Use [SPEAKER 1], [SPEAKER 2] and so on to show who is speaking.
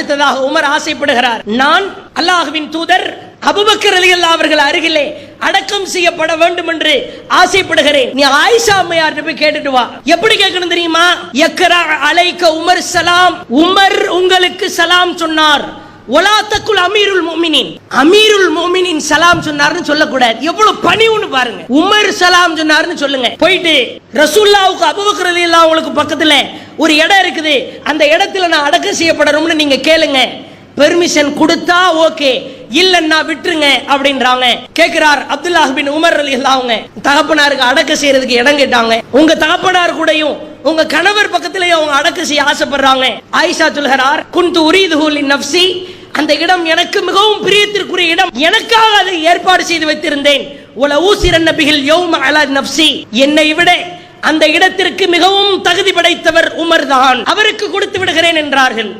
[SPEAKER 1] அடுத்ததாக உமர் ஆசைப்படுகிறார், நான் அல்லாஹ்வின் தூதர் அபூபக்கர் ரலியல்லாஹு அவர்கள் அருகிலே அடக்கம் செய்யப்பட வேண்டும் என்று ஆசைப்படுகிறேன். நீ ஆயிஷா அம்மையார் போய் கேட்டுட்டு வா. எப்படி கேட்கணும் தெரியுமா? யக்ரா அலைக்க உமர் சலாம், உமர் உங்களுக்கு சலாம் சொன்னார். வலா தக்குல் அமீருல் முஃமினீன், அமீருல் முஃமினீன் சலாம் சொன்னார்னு சொல்லக்கூடாது. எவ்வளவு பணிவுன்னு பாருங்க. உமர் சலாம் சொன்னார்னு சொல்லுங்க. போயிட்டு ரசூலுல்லாஹ்வுக்கு அபூபக்கர் ரலியல்லாஹு உங்களுக்கு பக்கத்துல ஒரு இடம் இருக்குது, அந்த இடத்துல நான் அடக்கம் செய்யப்படணும்னு நீங்க கேளுங்க. பெர்மிஷன் கொடுத்தா ஓகே, இல்லன்னா விட்டுருங்க அப்படின்றாங்க. கேட்கிறார் அப்துல்லாஹ் பின் உமர் ரலியல்லாஹு அன்ஹு, தகப்பனாருக்கு அடக்கம் செய்யறதுக்கு இடம் கேட்டாங்க. உங்க தகப்பனார் கூடயும் உங்க கணவர் பக்கத்திலேயே அவங்க அடக்கம் செய்ய ஆசைப்படுறாங்க. ஆயிஷா சொல்கிறார், குன்து உரீதுஹு லிநஃப்ஸி, அந்த இடம் எனக்கு மிகவும் பிரியத்திற்குரிய இடம், எனக்காக அதை ஏற்பாடு செய்து வைத்திருந்தேன். வல ஊசிரன் நபிகள் யௌம அலா நஃப்ஸி, என்னை விட அந்த இடத்திற்கு மிகவும் தகுதி படைத்தவர் உமர் தான், அவருக்கு கொடுத்து விடுகிறேன் என்றார்கள்.